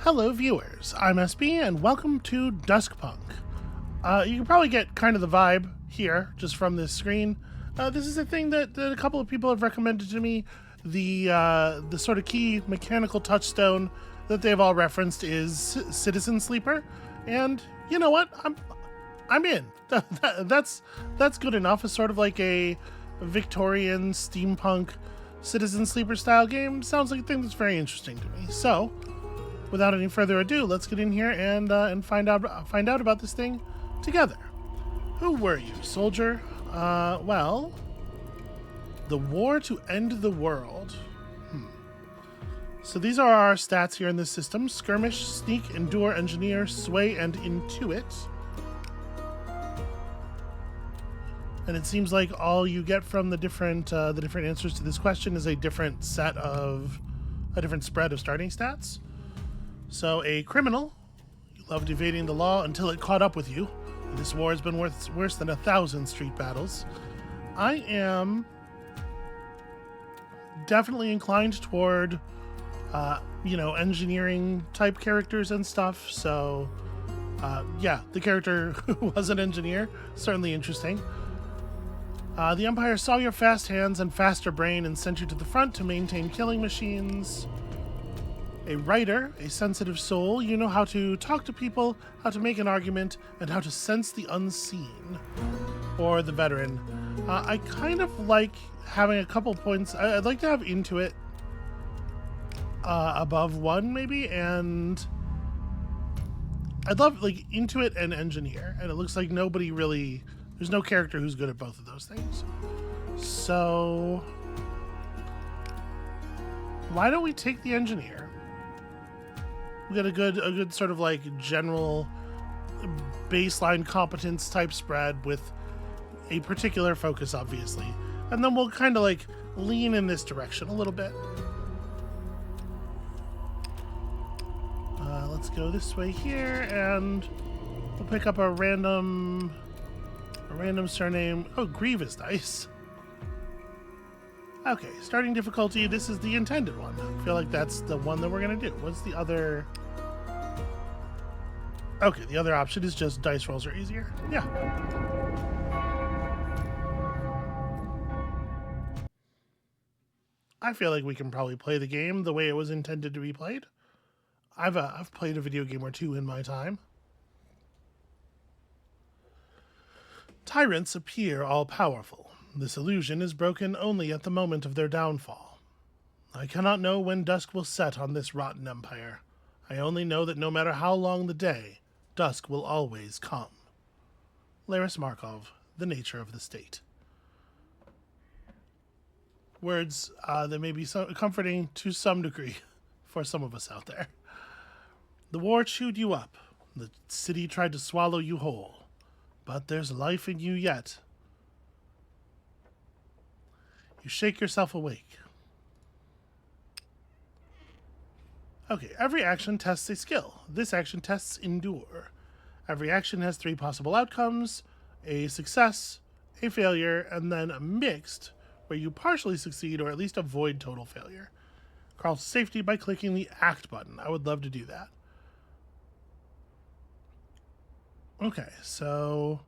Hello, viewers. I'm SB, and welcome to Duskpunk. You can probably get kind of the vibe here just from this screen. This is a thing that a couple of people have recommended to me. The sort of key mechanical touchstone that they've all referenced is Citizen Sleeper, and you know what? I'm in. That's good enough. It's sort of like a Victorian steampunk Citizen Sleeper style game. Sounds like a thing that's very interesting to me. So, without any further ado, let's get in here and find out about this thing together. Who were you, soldier? Well, the war to end the world. So these are our stats here in this system: skirmish, sneak, endure, engineer, sway, and intuit. And it seems like all you get from the different answers to this question is a different spread of starting stats. So, a criminal, you loved evading the law until it caught up with you. This war has been worse than 1,000 street battles. I am definitely inclined toward, engineering type characters and stuff. So, the character who was an engineer, certainly interesting. The Empire saw your fast hands and faster brain and sent you to the front to maintain killing machines. A writer, a sensitive soul, you know how to talk to people, how to make an argument, and how to sense the unseen. Or the veteran. I kind of like having a couple points. I'd like to have Intuit above 1, maybe, and I'd love Intuit and Engineer, and it looks like there's no character who's good at both of those things. So why don't we take the Engineer? We got a good sort of general baseline competence type spread with a particular focus, obviously. And then we'll kind of lean in this direction a little bit. Let's go this way here, and we'll pick up a random surname. Oh, Grieve is nice. Okay, starting difficulty. This is the intended one. I feel like that's the one that we're going to do. What's the other? Okay, the other option is just dice rolls are easier. Yeah. I feel like we can probably play the game the way it was intended to be played. I've played a video game or two in my time. Tyrants appear all-powerful. This illusion is broken only at the moment of their downfall. I cannot know when dusk will set on this rotten empire. I only know that no matter how long the day, dusk will always come. Laris Markov, The Nature of the State. Words that may be comforting to some degree for some of us out there. The war chewed you up. The city tried to swallow you whole. But there's life in you yet. You shake yourself awake. Okay, every action tests a skill. This action tests Endure. Every action has 3 possible outcomes: a success, a failure, and then a mixed, where you partially succeed or at least avoid total failure. Crawl to safety by clicking the Act button. I would love to do that. Okay, so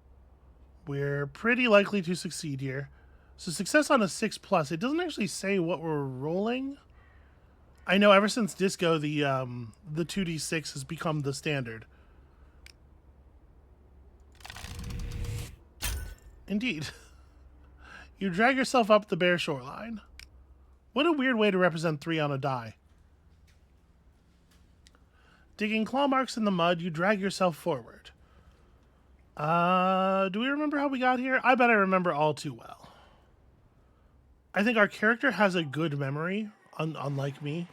we're pretty likely to succeed here. So success on a 6+. It doesn't actually say what we're rolling. I know ever since Disco, the 2d6 has become the standard. Indeed. You drag yourself up the bare shoreline. What a weird way to represent 3 on a die. Digging claw marks in the mud, you drag yourself forward. Do we remember how we got here? I bet I remember all too well. I think our character has a good memory, unlike me.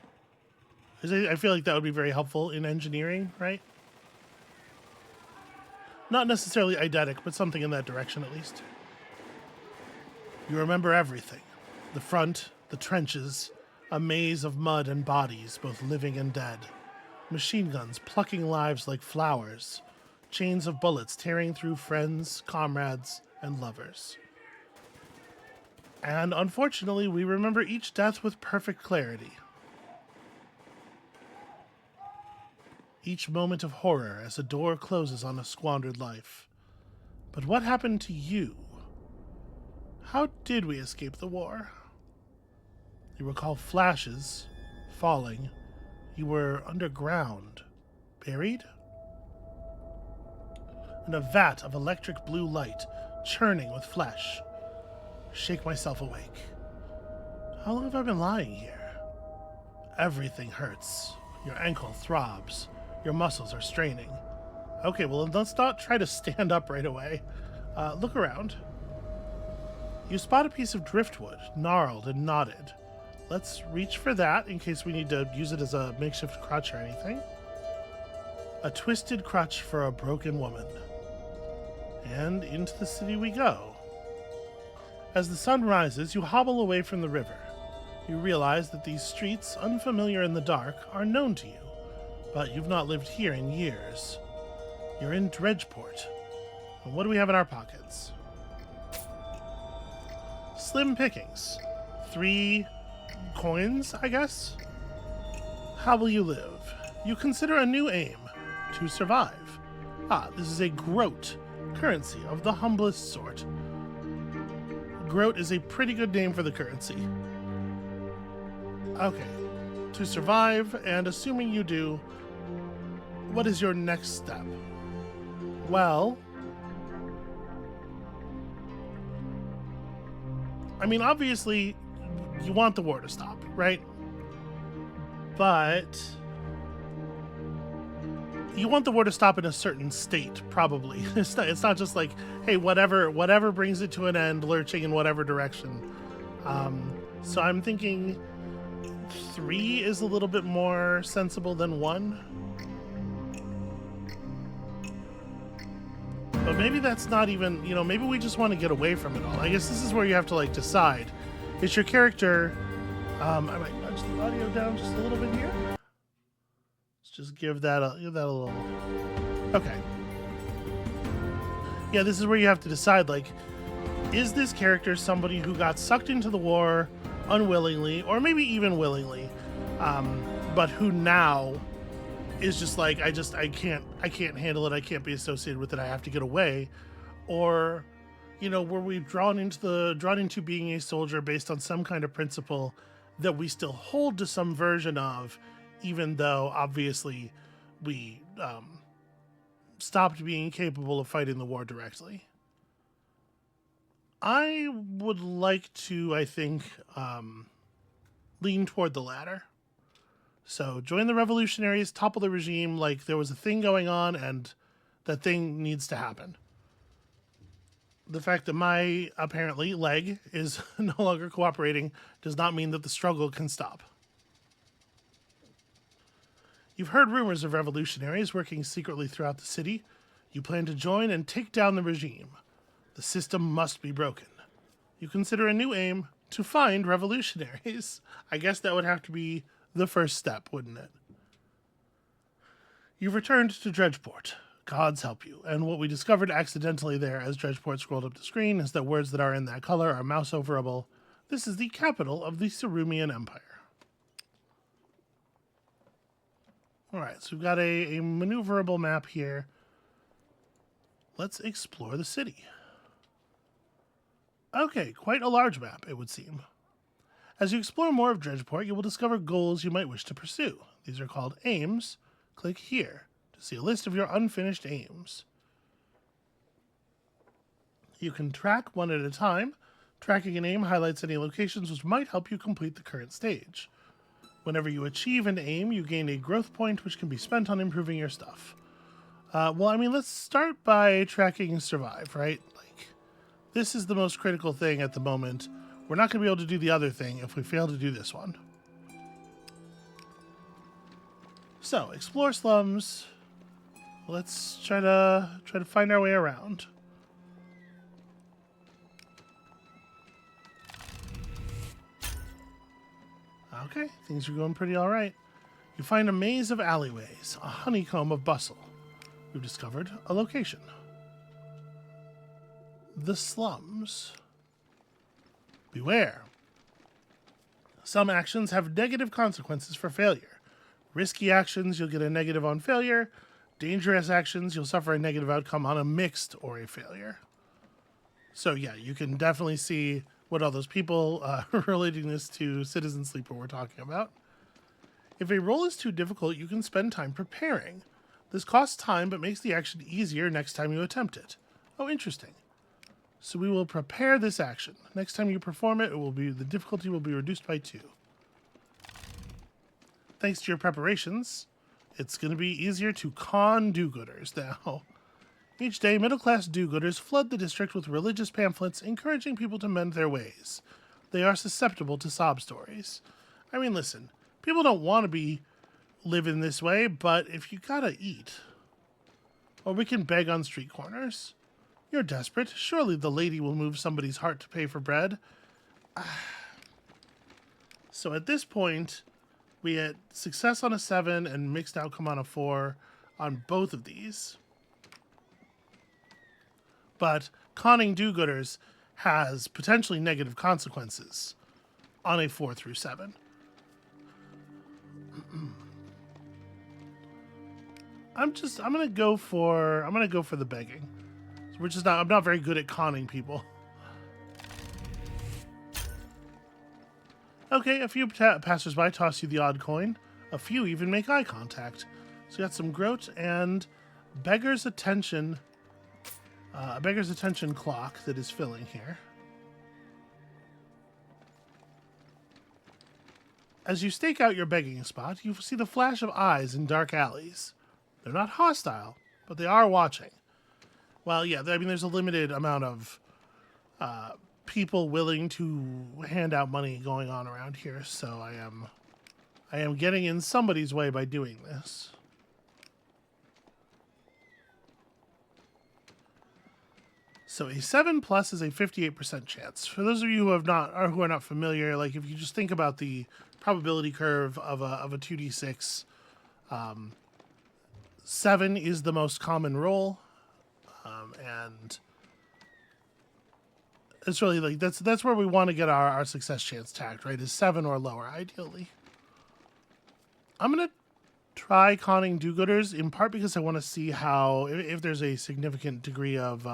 I feel like that would be very helpful in engineering, right? Not necessarily eidetic, but something in that direction at least. You remember everything. The front, the trenches, a maze of mud and bodies, both living and dead. Machine guns plucking lives like flowers. Chains of bullets tearing through friends, comrades, and lovers. And unfortunately, we remember each death with perfect clarity. each moment of horror as a door closes on a squandered life. But what happened to you? How did we escape the war? You recall flashes, falling. You were underground, buried? In a vat of electric blue light, churning with flesh. Shake myself awake. How long have I been lying here? Everything hurts. Your ankle throbs. Your muscles are straining. Okay, well, let's not try to stand up right away. Look around. You spot a piece of driftwood, gnarled and knotted. Let's reach for that in case we need to use it as a makeshift crutch or anything. A twisted crutch for a broken woman. And into the city we go. As the sun rises, you hobble away from the river. You realize that these streets, unfamiliar in the dark, are known to you, but you've not lived here in years. You're in Dredgeport. And what do we have in our pockets? Slim pickings. 3 coins, I guess? How will you live? You consider a new aim. To survive. This is a groat. Currency of the humblest sort. Groat is a pretty good name for the currency. Okay. To survive, and assuming you do, what is your next step? Well, I mean, obviously, you want the war to stop, right? But you want the war to stop in a certain state, probably. It's not just like, hey, whatever brings it to an end, lurching in whatever direction. So I'm thinking 3 is a little bit more sensible than 1. But maybe that's not even, maybe we just want to get away from it all. I guess this is where you have to, decide. Is your character... I might nudge the audio down just a little bit here. Let's just give that a little... Okay. Yeah, this is where you have to decide, is this character somebody who got sucked into the war unwillingly, or maybe even willingly, but who now is just I can't handle it, I can't be associated with it, I have to get away? Or, were we drawn into being a soldier based on some kind of principle that we still hold to some version of, even though obviously we stopped being capable of fighting the war directly? I would like to, I think, lean toward the latter. So join the revolutionaries, topple the regime, there was a thing going on and that thing needs to happen. The fact that my, apparently, leg is no longer cooperating does not mean that the struggle can stop. You've heard rumors of revolutionaries working secretly throughout the city. You plan to join and take down the regime. The system must be broken. You consider a new aim: to find revolutionaries. I guess that would have to be the first step, wouldn't it? You've returned to Dredgeport. Gods help you. And what we discovered accidentally there as Dredgeport scrolled up the screen is that words that are in that color are mouse-overable. This is the capital of the Cerumean Empire. Alright, so we've got a maneuverable map here. Let's explore the city. Okay, quite a large map, it would seem. As you explore more of Dredgeport, you will discover goals you might wish to pursue. These are called aims. Click here to see a list of your unfinished aims. You can track one at a time. Tracking an aim highlights any locations which might help you complete the current stage. Whenever you achieve an aim, you gain a growth point which can be spent on improving your stuff. Let's start by tracking survive, right? This is the most critical thing at the moment. We're not going to be able to do the other thing if we fail to do this one. So, explore slums. Let's try to find our way around. Okay, things are going pretty all right. You find a maze of alleyways, a honeycomb of bustle. We've discovered a location. The slums. Beware. Some actions have negative consequences for failure. Risky actions, you'll get a negative on failure. Dangerous actions, you'll suffer a negative outcome on a mixed or a failure. So yeah, you can definitely see what all those people relating this to Citizen Sleeper were talking about. If a roll is too difficult, you can spend time preparing. This costs time but makes the action easier next time you attempt it. Oh, interesting. So we will prepare this action. Next time you perform it, the difficulty will be reduced by 2. Thanks to your preparations, it's going to be easier to con do-gooders now. Each day, middle-class do-gooders flood the district with religious pamphlets encouraging people to mend their ways. They are susceptible to sob stories. I mean, listen, people don't want to be living this way, but if you gotta eat. Or we can beg on street corners. You're desperate. Surely the lady will move somebody's heart to pay for bread. So at this point, we had success on a 7 and mixed outcome on a 4 on both of these. But conning do-gooders has potentially negative consequences on a 4 through 7. I'm gonna go for the begging. I'm not very good at conning people. Okay, a few passersby toss you the odd coin. A few even make eye contact. So we got some groat and beggar's attention. A beggar's attention clock that is filling here. As you stake out your begging spot, you see the flash of eyes in dark alleys. They're not hostile, but they are watching. Well, yeah, I mean, there's a limited amount of people willing to hand out money going on around here, so I am getting in somebody's way by doing this. So a 7 plus is a 58% chance. For those of you who are not familiar, like if you just think about the probability curve of a 2d6, 7 is the most common roll, and it's really like that's where we want to get our success chance tagged, right? Is 7 or lower, ideally. I'm gonna try conning do-gooders in part because I want to see how if there's a significant degree of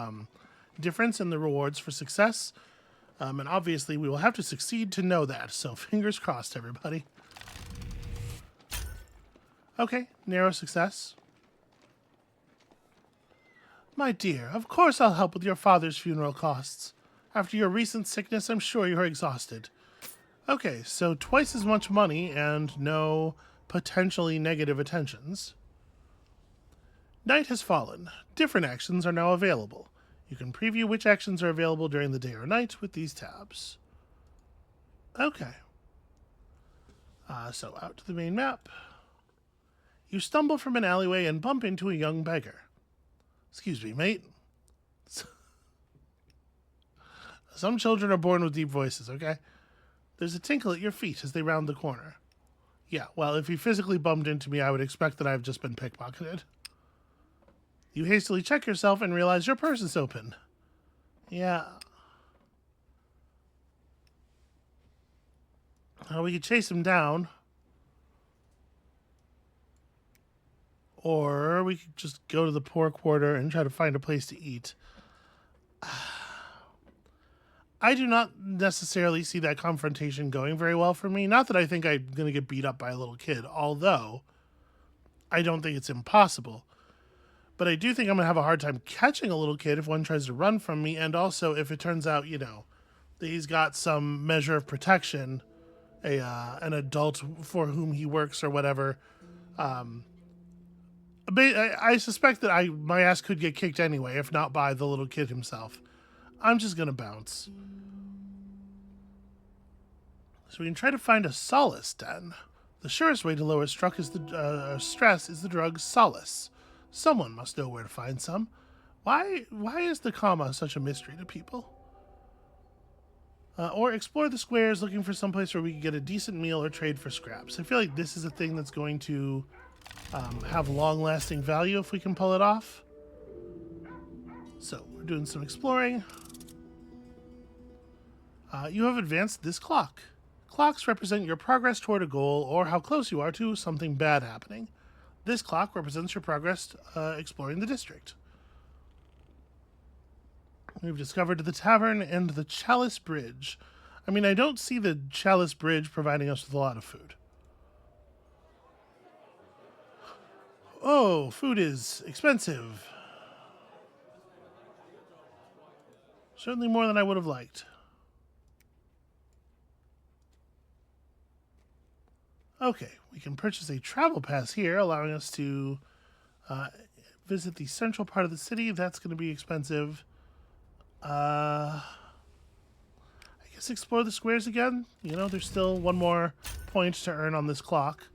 difference in the rewards for success, and obviously we will have to succeed to know that. So fingers crossed, everybody. Okay, narrow success. My dear, of course I'll help with your father's funeral costs. After your recent sickness, I'm sure you're exhausted. Okay, so twice as much money and no potentially negative attentions. Night has fallen. Different actions are now available. You can preview which actions are available during the day or night with these tabs. Okay. So out to the main map. You stumble from an alleyway and bump into a young beggar. Excuse me, mate. Some children are born with deep voices, okay? There's a tinkle at your feet as they round the corner. Yeah, well, if you physically bumped into me, I would expect that I've just been pickpocketed. You hastily check yourself and realize your purse is open. Yeah. We could chase him down. Or we could just go to the poor quarter and try to find a place to eat. I do not necessarily see that confrontation going very well for me. Not that I think I'm going to get beat up by a little kid, although I don't think it's impossible. But I do think I'm going to have a hard time catching a little kid if one tries to run from me, and also if it turns out, that he's got some measure of protection, an adult for whom he works or whatever. I suspect that my ass could get kicked anyway, if not by the little kid himself. I'm just going to bounce. So we can try to find a solace den. The surest way to lower stress is the drug solace. Someone must know where to find some. Why is the comma such a mystery to people? Or explore the squares looking for some place where we can get a decent meal or trade for scraps. I feel like this is a thing that's going to have long-lasting value if we can pull it off. So we're doing some exploring. You have advanced this clock. Clocks represent your progress toward a goal or how close you are to something bad happening. This clock represents your progress exploring the district. We've discovered the tavern and the Chalice Bridge. I mean, I don't see the Chalice Bridge providing us with a lot of food. Oh, food is expensive. Certainly more than I would have liked. Okay, we can purchase a travel pass here, allowing us to visit the central part of the city. That's going to be expensive. I guess explore the squares again. You know, there's still one more point to earn on this clock.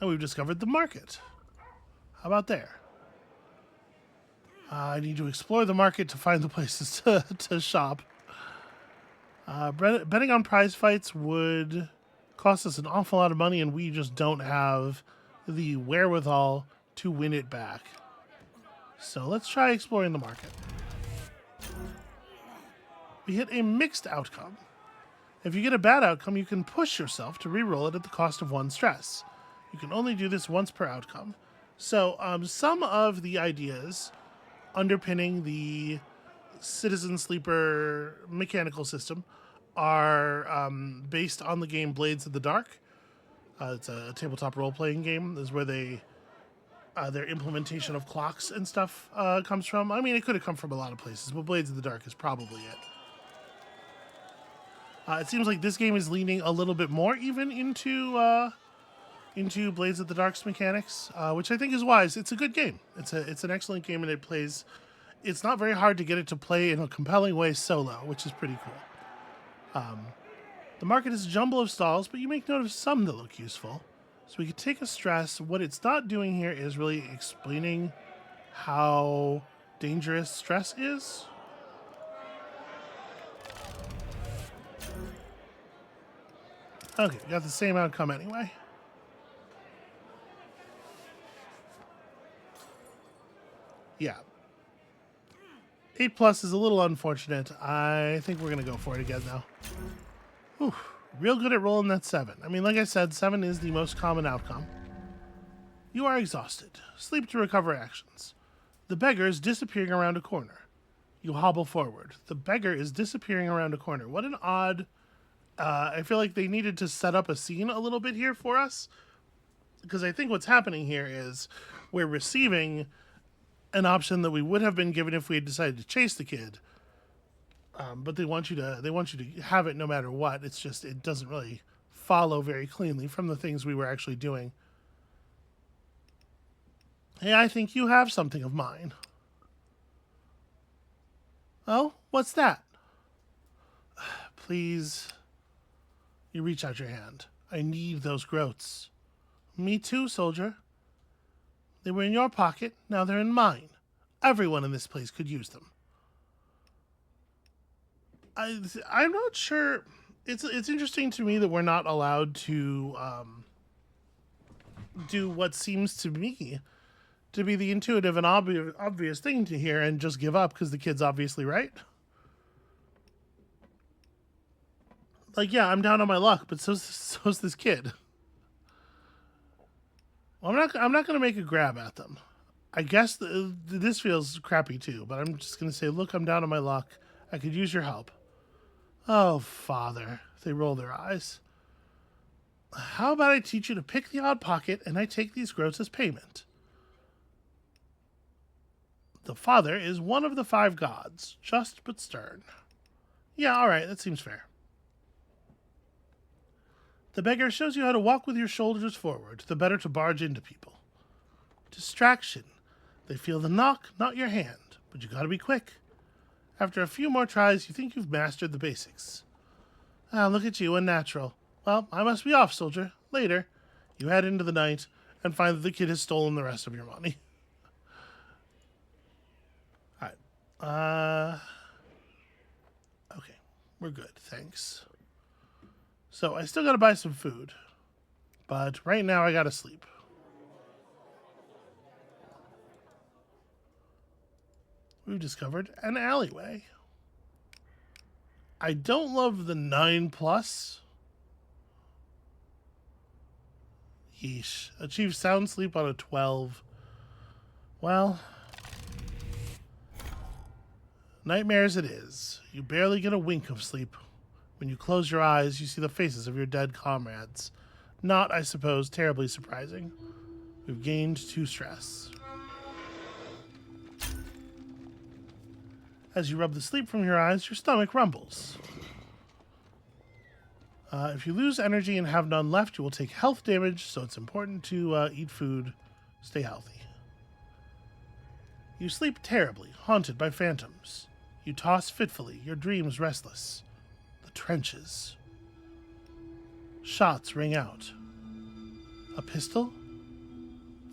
And we've discovered the market. How about there? I need to explore the market to find the places to shop. Betting on prize fights would cost us an awful lot of money, and we just don't have the wherewithal to win it back. So let's try exploring the market. We hit a mixed outcome. If you get a bad outcome, you can push yourself to re-roll it at the cost of 1 stress. You can only do this once per outcome. So some of the ideas underpinning the Citizen Sleeper mechanical system are based on the game Blades of the Dark. It's a tabletop role-playing game. This is where their implementation of clocks and stuff comes from. I mean, it could have come from a lot of places, but Blades of the Dark is probably it. It seems like this game is leaning a little bit more even into Blades of the Dark's mechanics, which I think is wise. It's a good game. It's an excellent game, and it plays. It's not very hard to get it to play in a compelling way solo, which is pretty cool. The market is a jumble of stalls, but you make note of some that look useful. So we could take a stress. What it's not doing here is really explaining how dangerous stress is. Okay, we got the same outcome anyway. Yeah. 8+ is a little unfortunate. I think we're going to go for it again, though. Whew. Real good at rolling that 7. I mean, like I said, 7 is the most common outcome. You are exhausted. Sleep to recover actions. The beggar is disappearing around a corner. You hobble forward. The beggar is disappearing around a corner. What an odd... I feel like they needed to set up a scene a little bit here for us. Because I think what's happening here is we're receiving an option that we would have been given if we had decided to chase the kid. But they want you to have it no matter what. It's just, it doesn't really follow very cleanly from the things we were actually doing. Hey, I think you have something of mine. Oh, what's that? Please. You reach out your hand. I need those groats. Me too, soldier. They were in your pocket, now they're in mine. Everyone in this place could use them. I'm not sure. It's interesting to me that we're not allowed to do what seems to me to be the intuitive and obvious thing to hear and just give up because the kid's obviously right. Like, yeah, I'm down on my luck, but so's this kid. Well, I'm not going to make a grab at them. I guess this feels crappy too, but I'm just going to say, look, I'm down on my luck. I could use your help. Oh, father. They roll their eyes. How about I teach you to pick the odd pocket and I take these groats as payment? The father is one of the 5 gods, just but stern. Yeah, all right, that seems fair. The beggar shows you how to walk with your shoulders forward, the better to barge into people. Distraction. They feel the knock, not your hand, but you gotta be quick. After a few more tries, you think you've mastered the basics. Ah, look at you, unnatural. Well, I must be off, soldier. Later. You head into the night and find that the kid has stolen the rest of your money. Alright. Okay. We're good, thanks. So, I still gotta buy some food. But right now, I gotta sleep. We've discovered an alleyway. I don't love the 9 plus. Yeesh. Achieve sound sleep on a 12. Well, nightmares it is. You barely get a wink of sleep. When you close your eyes, you see the faces of your dead comrades. Not, I suppose, terribly surprising. We've gained 2 stress. As you rub the sleep from your eyes, your stomach rumbles. If you lose energy and have none left, you will take health damage, so it's important to eat food, stay healthy. You sleep terribly, haunted by phantoms. You toss fitfully, your dreams restless. The trenches. Shots ring out. A pistol?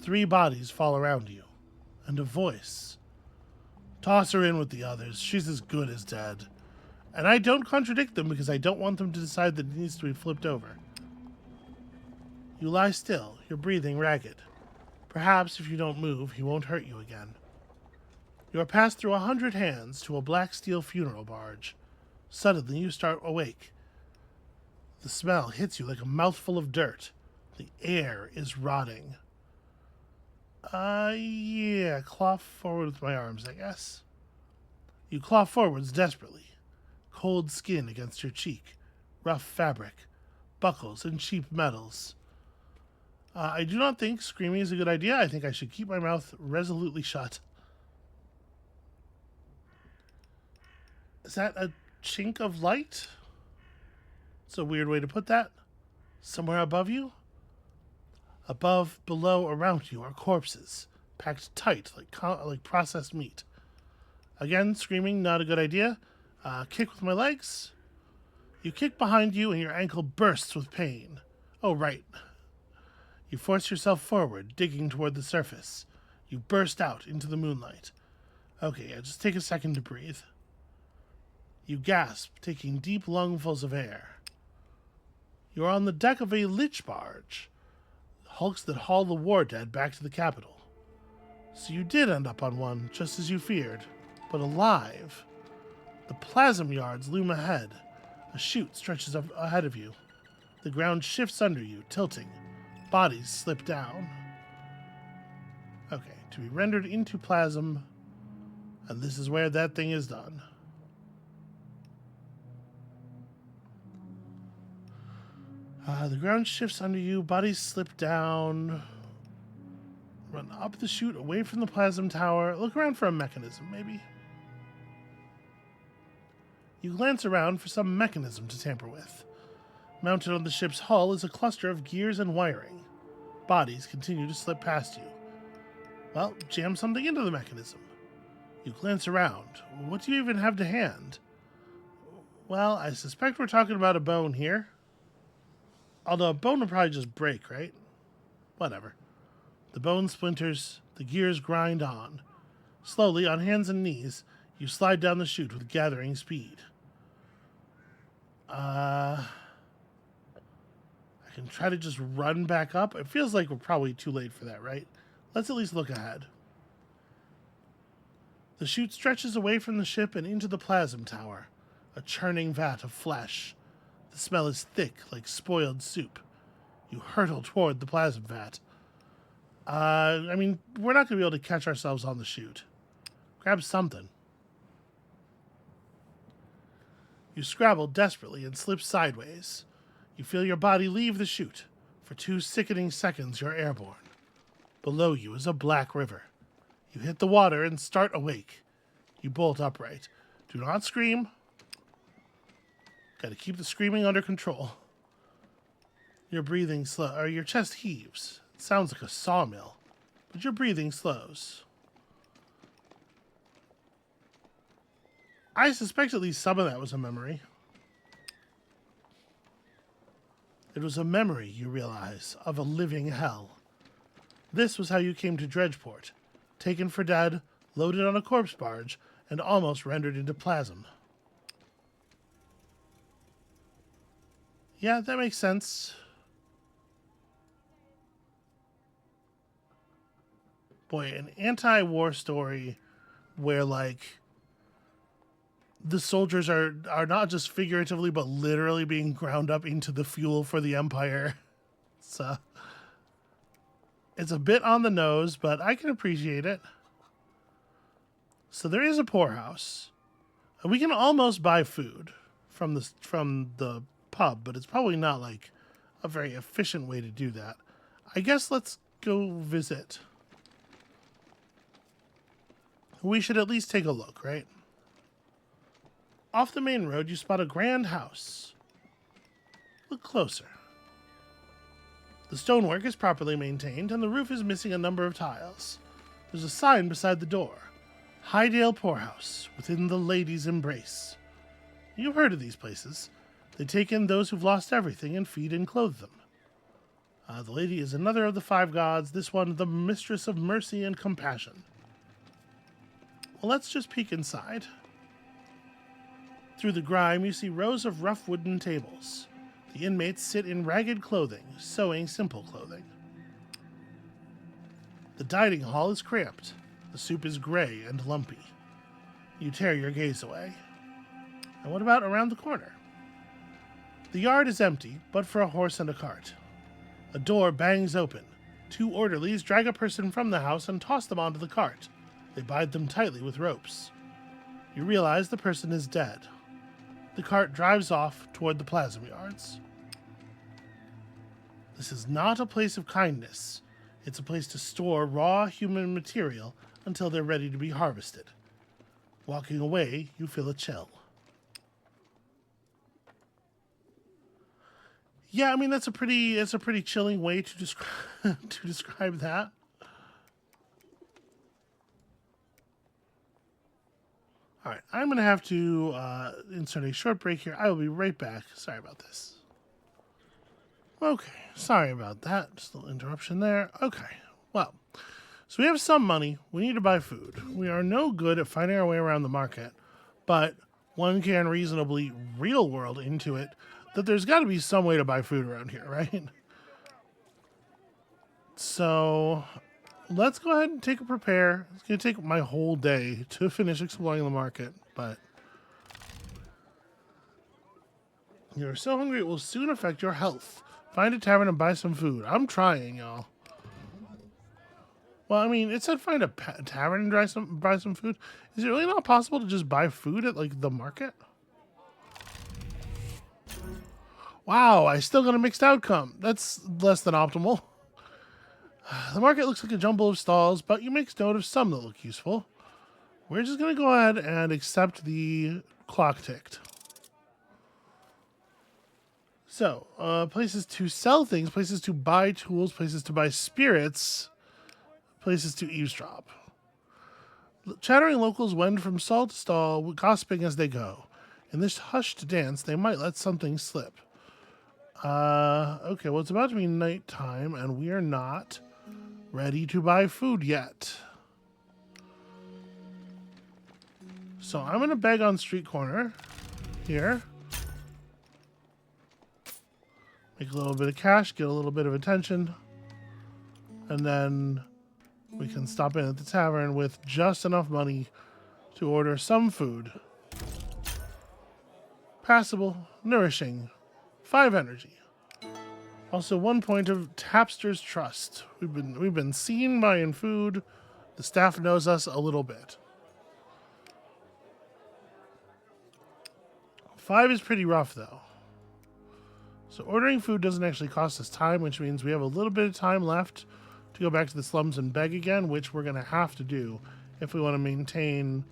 3 bodies fall around you. And a voice. Toss her in with the others. She's as good as dead. And I don't contradict them because I don't want them to decide that it needs to be flipped over. You lie still, your breathing ragged. Perhaps if you don't move, he won't hurt you again. You are passed through 100 hands to a black steel funeral barge. Suddenly you start awake. The smell hits you like a mouthful of dirt. The air is rotting. Yeah, claw forward with my arms, I guess. You claw forwards desperately. Cold skin against your cheek, rough fabric, buckles, and cheap metals. I do not think screaming is a good idea. I think I should keep my mouth resolutely shut. Is that a chink of light? It's a weird way to put that. Somewhere above you? Above, below, around you are corpses, packed tight like processed meat. Again, screaming, not a good idea. Kick with my legs. You kick behind you and your ankle bursts with pain. Oh, right. You force yourself forward, digging toward the surface. You burst out into the moonlight. Okay, just take a second to breathe. You gasp, taking deep lungfuls of air. You're on the deck of a lich barge. Hulks that haul the war dead back to the capital. So you did end up on one, just as you feared, but alive. The plasm yards loom ahead. A chute stretches up ahead of you. The ground shifts under you, tilting. Bodies slip down. Okay, to be rendered into plasm, and this is where that thing is done. The ground shifts under you, bodies slip down. Run up the chute, away from the plasm tower. Look around for a mechanism, maybe. You glance around for some mechanism to tamper with. Mounted on the ship's hull is a cluster of gears and wiring. Bodies continue to slip past you. Well, jam something into the mechanism. You glance around. What do you even have to hand? Well, I suspect we're talking about a bone here. Although a bone would probably just break, right? Whatever. The bone splinters, the gears grind on. Slowly, on hands and knees, you slide down the chute with gathering speed. I can try to just run back up. It feels like we're probably too late for that, right? Let's at least look ahead. The chute stretches away from the ship and into the plasm tower, a churning vat of flesh. The smell is thick, like spoiled soup. You hurtle toward the plasm vat. We're not going to be able to catch ourselves on the chute. Grab something. You scrabble desperately and slip sideways. You feel your body leave the chute. For 2 sickening seconds, you're airborne. Below you is a black river. You hit the water and start awake. You bolt upright. Do not scream. Got to keep the screaming under control. Your breathing slow, or your chest heaves. It sounds like a sawmill, but your breathing slows. I suspect at least some of that was a memory. It was a memory, you realize, of a living hell. This was how you came to Dredgeport, taken for dead, loaded on a corpse barge, and almost rendered into plasm. Yeah, that makes sense. Boy, an anti-war story where, like, the soldiers are not just figuratively but literally being ground up into the fuel for the Empire. So it's a bit on the nose, but I can appreciate it. So there is a poorhouse. We can almost buy food from the pub, but it's probably not like a very efficient way to do that. I guess let's go visit. We should at least take a look, right? Off the main road, you spot a grand house. Look closer. The stonework is properly maintained, and the roof is missing a number of tiles. There's a sign beside the door. Highdale Poorhouse, within the Lady's Embrace. You've heard of these places. They take in those who've lost everything and feed and clothe them. The Lady is another of the 5 gods, this one the mistress of mercy and compassion. Well, let's just peek inside. Through the grime, you see rows of rough wooden tables. The inmates sit in ragged clothing, sewing simple clothing. The dining hall is cramped. The soup is gray and lumpy. You tear your gaze away. And what about around the corner? The yard is empty, but for a horse and a cart. A door bangs open. 2 orderlies drag a person from the house and toss them onto the cart. They bind them tightly with ropes. You realize the person is dead. The cart drives off toward the plasma yards. This is not a place of kindness. It's a place to store raw human material until they're ready to be harvested. Walking away, you feel a chill. Yeah, I mean that's a pretty chilling way to describe to describe that. All right, I'm going to have to insert a short break here. I will be right back. Sorry about this. Okay, sorry about that. Just a little interruption there. Okay, well, so we have some money. We need to buy food. We are no good at finding our way around the market, but one can reasonably real world into it that there's got to be some way to buy food around here, right? So let's go ahead and take a prepare. It's going to take my whole day to finish exploring the market, but you're so hungry it will soon affect your health. Find a tavern and buy some food. I'm trying, y'all. Well, I mean, it said find a tavern and buy some food. Is it really not possible to just buy food at, like, the market? Wow, I still got a mixed outcome. That's less than optimal. The market looks like a jumble of stalls, but you make note of some that look useful. We're just going to go ahead and accept the clock ticked. So, places to sell things, places to buy tools, places to buy spirits, places to eavesdrop. Chattering locals wend from stall to stall, gossiping as they go. In this hushed dance, they might let something slip. Okay, well, it's about to be nighttime, and we are not ready to buy food yet. So I'm going to beg on street corner here. Make a little bit of cash, get a little bit of attention, and then we can stop in at the tavern with just enough money to order some food. Passable, nourishing, 5 energy. Also 1 point of Tapster's trust. We've been seen buying food. The staff knows us a little bit. 5 is pretty rough though. So ordering food doesn't actually cost us time, which means we have a little bit of time left to go back to the slums and beg again, which we're going to have to do if we want to maintain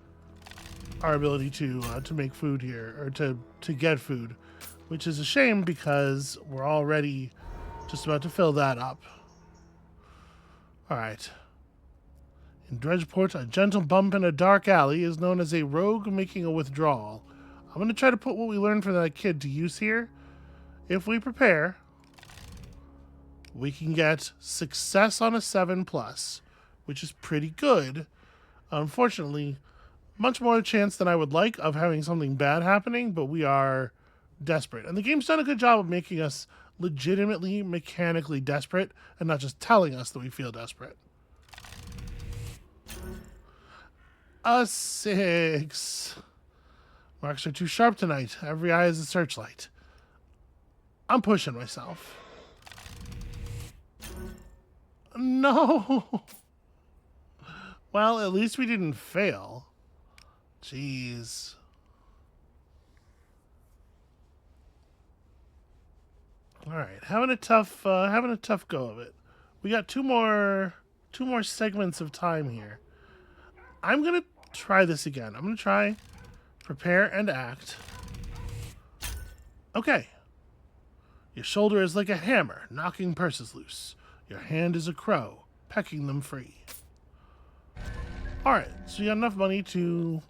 our ability to make food here, or to get food, which is a shame because we're already just about to fill that up. All right. In Dredgeport, a gentle bump in a dark alley is known as a rogue making a withdrawal. I'm going to try to put what we learned from that kid to use here. If we prepare, we can get success on a 7+, which is pretty good. Unfortunately, much more chance than I would like of having something bad happening, but we are desperate. And the game's done a good job of making us legitimately, mechanically desperate, and not just telling us that we feel desperate. A 6. Marks are too sharp tonight. Every eye is a searchlight. I'm pushing myself. No! Well, at least we didn't fail. Jeez. All right, having a tough go of it. We got two more segments of time here. I'm gonna try this again. I'm gonna try prepare and act. Okay. Your shoulder is like a hammer, knocking purses loose. Your hand is a crow, pecking them free. All right, so you got enough money to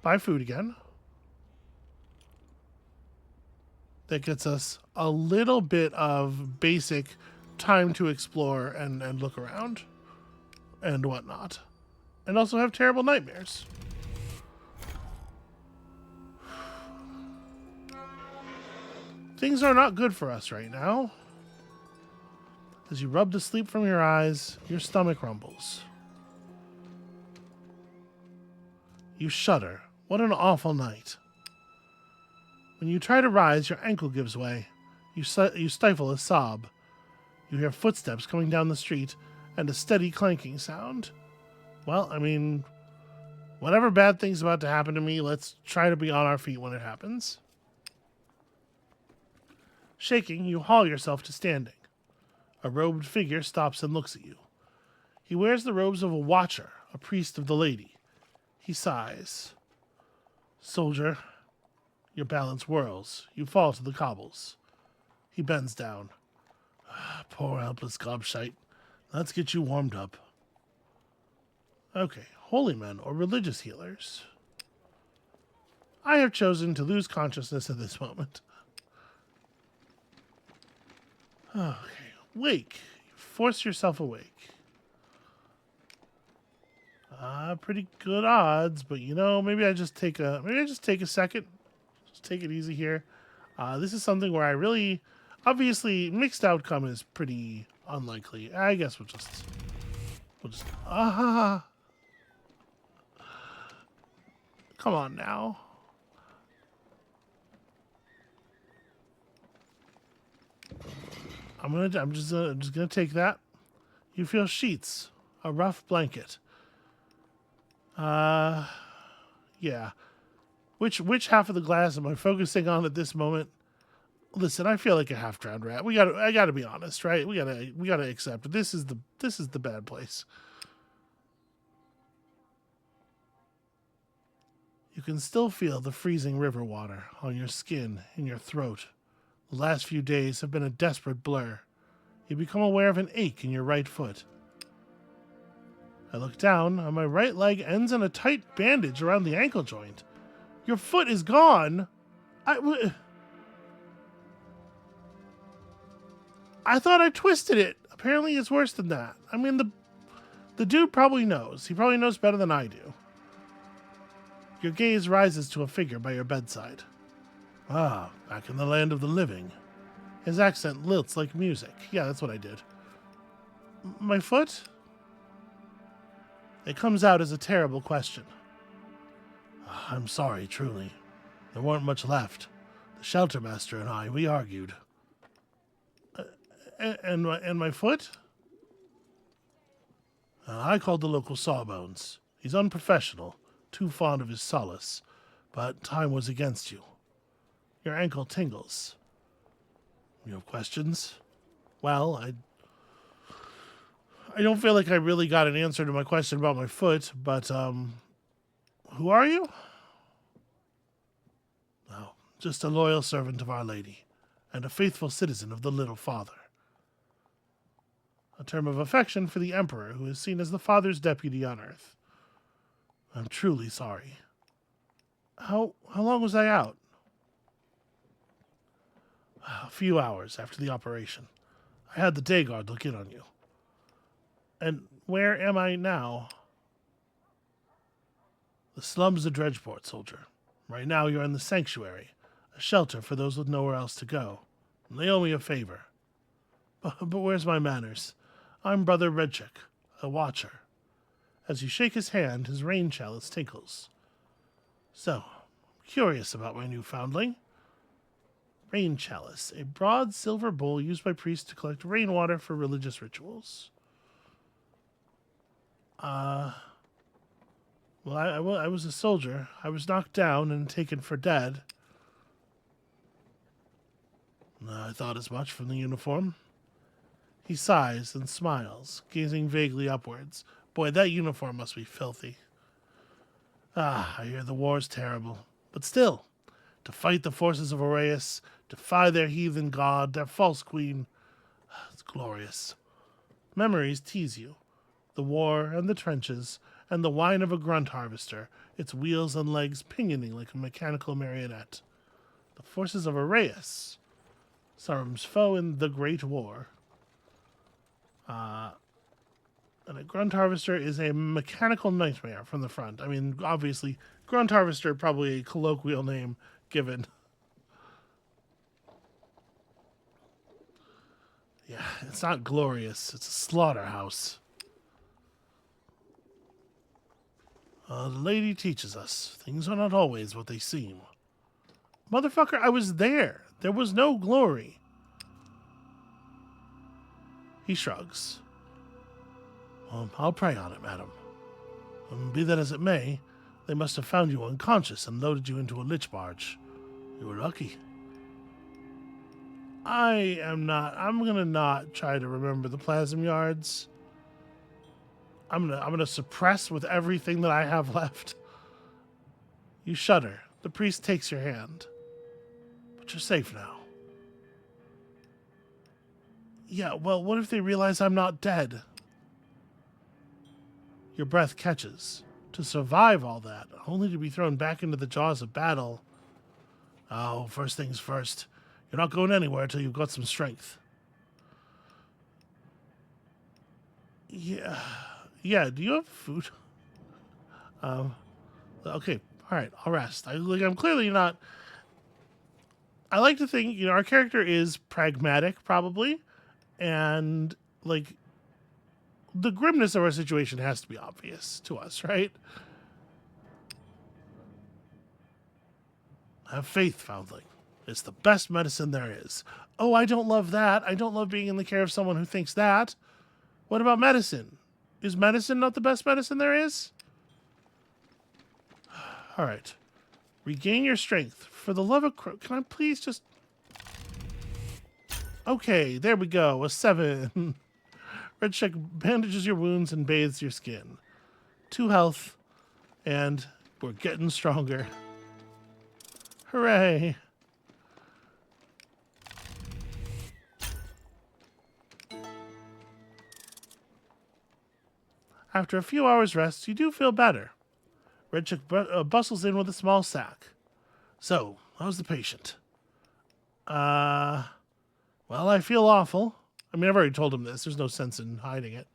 buy food again. That gets us a little bit of basic time to explore and look around and whatnot. And also have terrible nightmares. Things are not good for us right now. As you rub the sleep from your eyes, your stomach rumbles. You shudder. What an awful night. When you try to rise, your ankle gives way. You stifle a sob. You hear footsteps coming down the street and a steady clanking sound. Well, I mean, whatever bad thing's about to happen to me, let's try to be on our feet when it happens. Shaking, you haul yourself to standing. A robed figure stops and looks at you. He wears the robes of a watcher, a priest of the lady. He sighs. Soldier, your balance whirls. You fall to the cobbles. He bends down. Poor helpless gobshite. Let's get you warmed up. Okay, holy men or religious healers. I have chosen to lose consciousness at this moment. Okay, wake. Force yourself awake. Pretty good odds, but you know, maybe I just take a second. Just take it easy here. This is something where I really, obviously, mixed outcome is pretty unlikely. I guess we'll just, come on now. I'm just gonna take that. You feel sheets, a rough blanket. Yeah. Which half of the glass am I focusing on at this moment? Listen, I feel like a half-drowned rat. I gotta be honest, right? We gotta accept it. This is the bad place. You can still feel the freezing river water on your skin, in your throat. The last few days have been a desperate blur. You become aware of an ache in your right foot. I look down, and my right leg ends in a tight bandage around the ankle joint. Your foot is gone? I thought I twisted it. Apparently it's worse than that. I mean, the dude probably knows. He probably knows better than I do. Your gaze rises to a figure by your bedside. Ah, back in the land of the living. His accent lilts like music. Yeah, that's what I did. My foot? It comes out as a terrible question. I'm sorry, truly. There weren't much left. The shelter master and I, we argued. And my foot? I called the local Sawbones. He's unprofessional, too fond of his solace, but time was against you. Your ankle tingles. You have questions? Well, I don't feel like I really got an answer to my question about my foot, but, who are you? Oh, just a loyal servant of Our Lady, and a faithful citizen of the Little Father. A term of affection for the Emperor, who is seen as the Father's deputy on Earth. I'm truly sorry. How long was I out? A few hours after the operation. I had the day guard look in on you. And where am I now? The slums of Dredgeport, soldier. Right now you're in the sanctuary, a shelter for those with nowhere else to go. And they owe me a favor. But where's my manners? I'm Brother Redchick, a watcher. As you shake his hand, his rain chalice tinkles. So, curious about my new foundling. Rain chalice, a broad silver bowl used by priests to collect rainwater for religious rituals. Well, I was a soldier. I was knocked down and taken for dead. I thought as much from the uniform. He sighs and smiles, gazing vaguely upwards. Boy, that uniform must be filthy. I hear the war's terrible. But still, to fight the forces of Aureus, defy their heathen god, their false queen, it's glorious. Memories tease you. The war and the trenches, and the whine of a grunt harvester, its wheels and legs pinioning like a mechanical marionette. The forces of Aureus, Sauron's foe in the Great War. And a grunt harvester is a mechanical nightmare from the front. I mean, obviously, grunt harvester probably a colloquial name given. Yeah, it's not glorious. It's a slaughterhouse. The lady teaches us. Things are not always what they seem. Motherfucker, I was there. There was no glory. He shrugs. I'll pray on it, madam. Be that as it may, they must have found you unconscious and loaded you into a lich barge. You were lucky. I'm gonna not try to remember the plasm yards. I'm gonna suppress with everything that I have left. You shudder. The priest takes your hand. But you're safe now. Yeah, well, what if they realize I'm not dead? Your breath catches. To survive all that, only to be thrown back into the jaws of battle. Oh, first things first. You're not going anywhere until you've got some strength. Yeah. Yeah, do you have food? Okay, all right, I'll rest. I'm clearly not... I like to think, our character is pragmatic, probably, and, the grimness of our situation has to be obvious to us, right? Have faith, foundling. It's the best medicine there is. Oh, I don't love that. I don't love being in the care of someone who thinks that. What about medicine? Is medicine not the best medicine there is? All right. Regain your strength. For the love of... Can I please just... Okay, there we go. A 7. Red check bandages your wounds and bathes your skin. 2 health. And we're getting stronger. Hooray. After a few hours' rest, you do feel better. Redchick bustles in with a small sack. So, how's the patient? Well, I feel awful. I mean, I've already told him this. There's no sense in hiding it.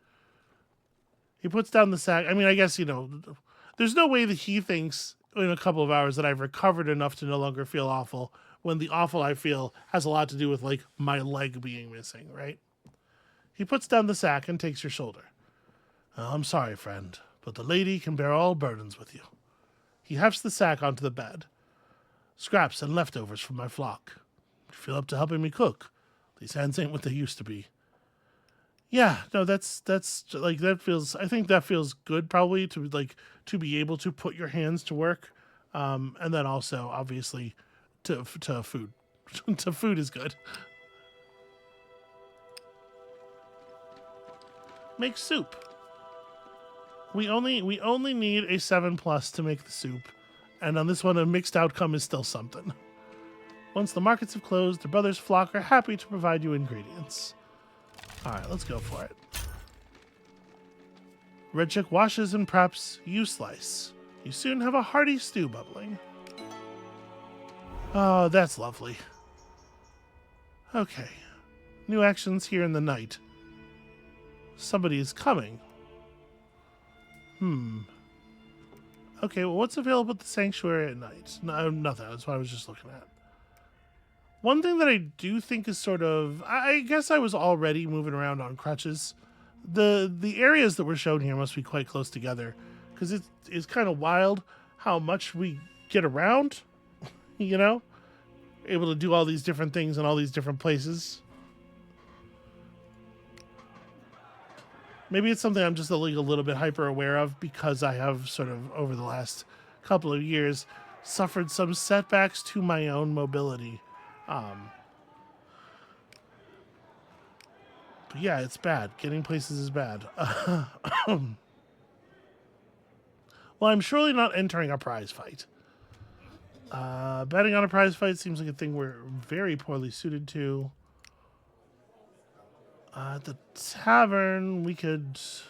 He puts down the sack. I mean, I guess, there's no way that he thinks in a couple of hours that I've recovered enough to no longer feel awful when the awful I feel has a lot to do with, my leg being missing, right? He puts down the sack and takes your shoulder. I'm sorry, friend, but the lady can bear all burdens with you. He hefts the sack onto the bed. Scraps and leftovers from my flock. You feel up to helping me cook. These hands ain't what they used to be. Yeah, no, that's that feels. I think that feels good, probably to be able to put your hands to work, and then also obviously to food. To food is good. Make soup. We only need a 7+ to make the soup, and on this one, a mixed outcome is still something. Once the markets have closed, the brothers' flock are happy to provide you ingredients. All right, let's go for it. Redchick washes and preps. You slice. You soon have a hearty stew bubbling. Oh, that's lovely. Okay. New actions here in the night. Somebody is coming. Okay, well, what's available at the sanctuary at night? No, nothing. That's what I was just looking at. One thing that I do think is sort of... I guess I was already moving around on crutches. The areas that were shown here must be quite close together, because it's kind of wild how much we get around you know? Able to do all these different things in all these different places. Maybe it's something I'm just a little bit hyper aware of because I have sort of, over the last couple of years, suffered some setbacks to my own mobility. But yeah, it's bad. Getting places is bad. Well, I'm surely not entering a prize fight. Betting on a prize fight seems like a thing we're very poorly suited to. At the tavern, we just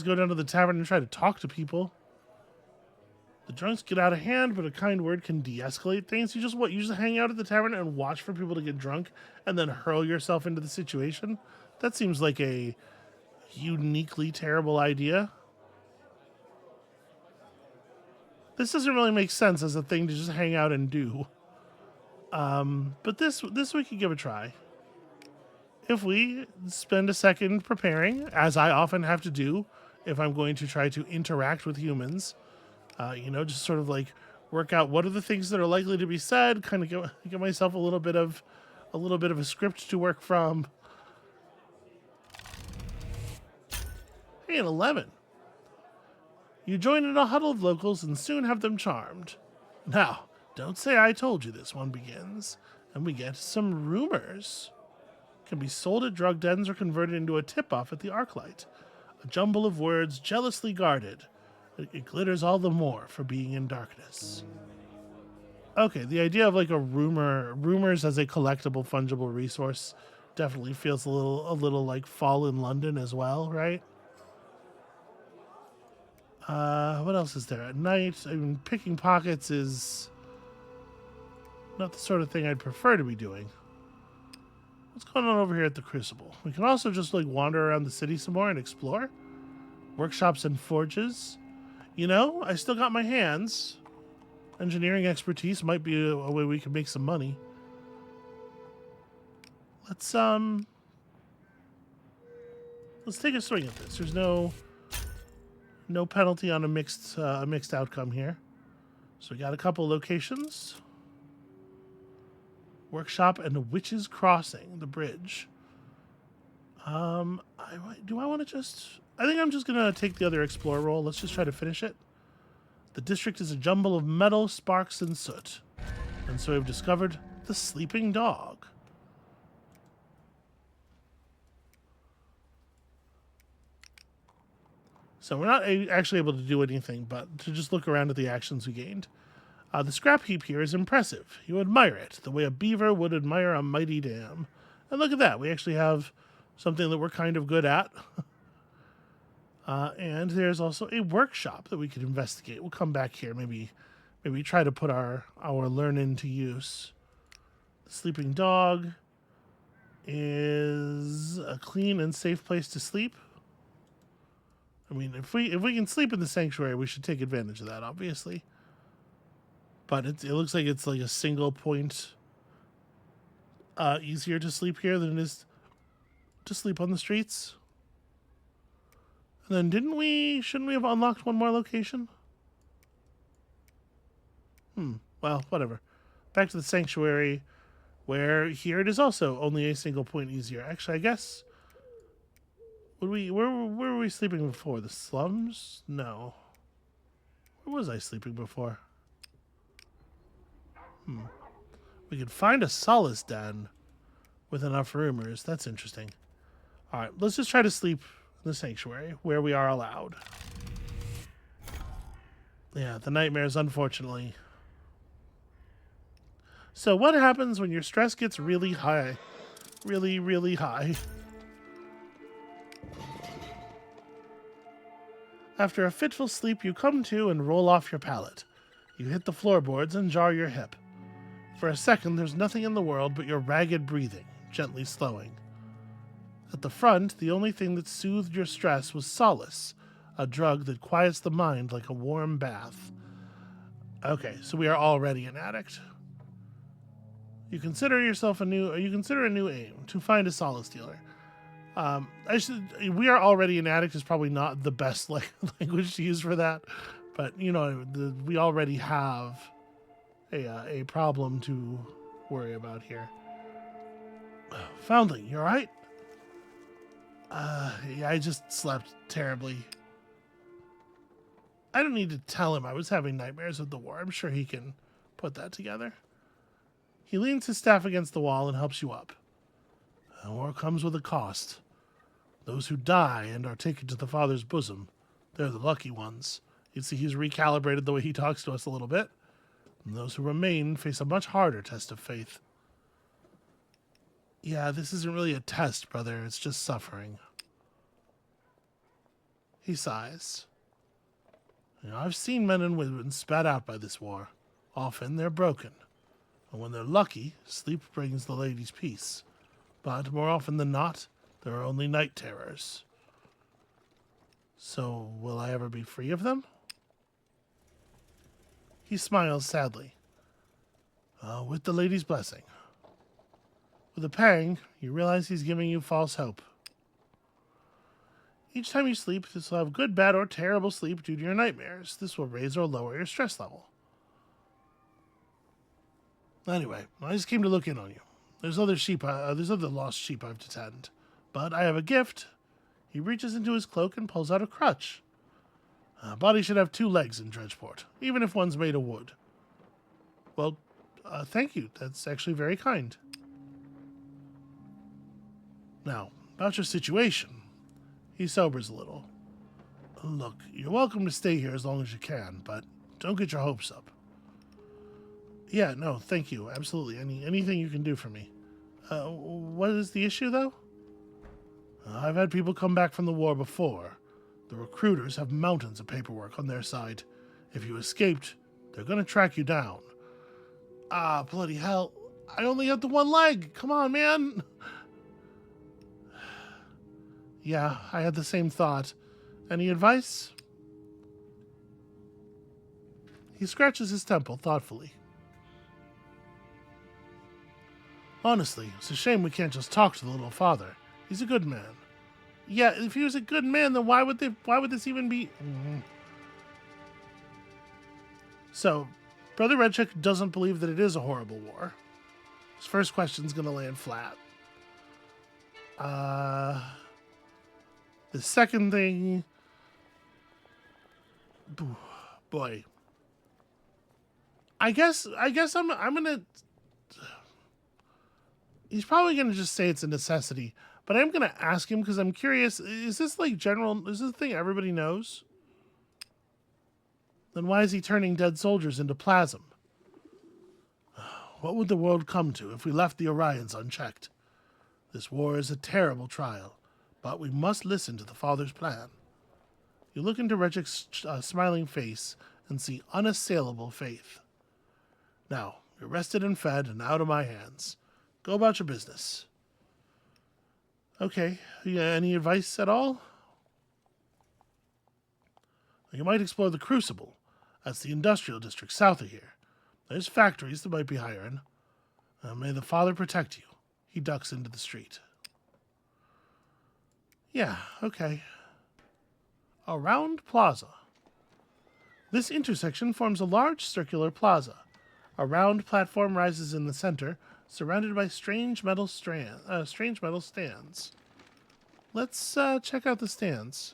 go down to the tavern and try to talk to people. The drunks get out of hand, but a kind word can de-escalate things. You just hang out at the tavern and watch for people to get drunk and then hurl yourself into the situation? That seems like a uniquely terrible idea. This doesn't really make sense as a thing to just hang out and do. But this we could give a try. If we spend a second preparing, as I often have to do if I'm going to try to interact with humans, just sort of like work out what are the things that are likely to be said, kind of give myself a little bit of a script to work from. Hey, an 11. You join in a huddle of locals and soon have them charmed. Now, don't say I told you, this one begins, and we get some rumors. Can be sold at drug dens or converted into a tip-off at the Arclight. A jumble of words jealously guarded. It glitters all the more for being in darkness. Okay, the idea of like rumors as a collectible, fungible resource definitely feels a little like Fall in London as well, right? What else is there at night? I mean, picking pockets is not the sort of thing I'd prefer to be doing. What's going on over here at the Crucible? We can also just like wander around the city some more and explore. Workshops and forges. I still got my hands. Engineering expertise might be a way we can make some money. Let's take a swing at this. There's no penalty on a mixed outcome here. So we got a couple locations. Workshop and Witch's Crossing, the bridge. Do I want to just... I think I'm just going to take the other explore roll. Let's just try to finish it. The district is a jumble of metal, sparks, and soot. And so we've discovered the sleeping dog. So we're not actually able to do anything but to just look around at the actions we gained. The scrap heap here is impressive. You admire it, the way a beaver would admire a mighty dam. And look at that, we actually have something that we're kind of good at. And there's also a workshop that we could investigate. We'll come back here, maybe try to put our learning to use. The sleeping dog is a clean and safe place to sleep. I mean, if we can sleep in the sanctuary, we should take advantage of that, obviously. But it looks like it's like a single point easier to sleep here than it is to sleep on the streets. And then shouldn't we have unlocked one more location? Well, whatever. Back to the sanctuary, where here it is also only a single point easier. Actually, I guess... where were we sleeping before? The slums? No. Where was I sleeping before? We could find a solace den with enough rumors. That's interesting. Alright, let's just try to sleep in the sanctuary, where we are allowed. Yeah, the nightmares, unfortunately. So what happens when your stress gets really high? Really, really high. After a fitful sleep, you come to and roll off your pallet. You hit the floorboards and jar your hip. For a second, there's nothing in the world but your ragged breathing, gently slowing. At the front, the only thing that soothed your stress was solace, a drug that quiets the mind like a warm bath. Okay, so we are already an addict. You consider a new aim, to find a solace dealer. We are already an addict is probably not the best language to use for that, but we already have a problem to worry about here. Foundling, you alright? Yeah, I just slept terribly. I don't need to tell him I was having nightmares of the war. I'm sure he can put that together. He leans his staff against the wall and helps you up. The war comes with a cost. Those who die and are taken to the Father's bosom, they're the lucky ones. You see he's recalibrated the way he talks to us a little bit. And those who remain face a much harder test of faith. Yeah, this isn't really a test, brother. It's just suffering. He sighs. I've seen men and women spat out by this war. Often they're broken. And when they're lucky, sleep brings the ladies peace. But more often than not, there are only night terrors. So, will I ever be free of them? He smiles sadly. With the lady's blessing. With a pang, you realize he's giving you false hope. Each time you sleep, this will have good, bad, or terrible sleep due to your nightmares. This will raise or lower your stress level. Anyway, I just came to look in on you. There's other lost sheep I've to tend. But I have a gift. He reaches into his cloak and pulls out a crutch. A body should have 2 legs in Dredgeport, even if one's made of wood. Well, thank you. That's actually very kind. Now, about your situation. He sobers a little. Look, you're welcome to stay here as long as you can, but don't get your hopes up. Yeah, no, thank you. Absolutely. Anything you can do for me. What is the issue, though? I've had people come back from the war before. The recruiters have mountains of paperwork on their side. If you escaped, they're going to track you down. Ah, bloody hell. I only have the 1 leg. Come on, man. Yeah, I had the same thought. Any advice? He scratches his temple thoughtfully. Honestly, it's a shame we can't just talk to the little father. He's a good man. Yeah, if he was a good man, then why would this even be... So, Brother Redchick doesn't believe that it is a horrible war. His first question's gonna land flat. The second thing... Boy. I guess I'm gonna... He's probably gonna just say it's a necessity, but I'm gonna ask him because I'm curious. Is this like general? Is this a thing everybody knows? Then why is he turning dead soldiers into plasm? What would the world come to if we left the Orions unchecked? This war is a terrible trial, but we must listen to the Father's plan. You look into Redchick's smiling face and see unassailable faith. Now, you're rested and fed and out of my hands. Go about your business. Okay, any advice at all? You might explore the Crucible. That's the industrial district south of here. There's factories that might be hiring. May the Father protect you. He ducks into the street. Yeah, okay. A round plaza. This intersection forms a large circular plaza. A round platform rises in the center, surrounded by strange metal stands. Let's check out the stands.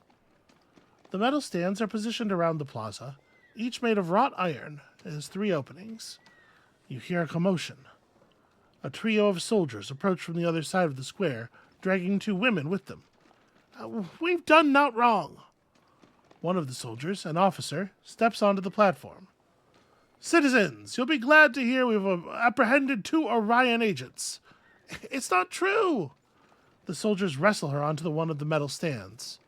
The metal stands are positioned around the plaza, each made of wrought iron. It has 3 openings. You hear a commotion. A trio of soldiers approach from the other side of the square, dragging 2 women with them. We've done naught wrong. One of the soldiers, an officer, steps onto the platform. Citizens, you'll be glad to hear we've apprehended 2 Orion agents. It's not true. The soldiers wrestle her onto one of the metal stands.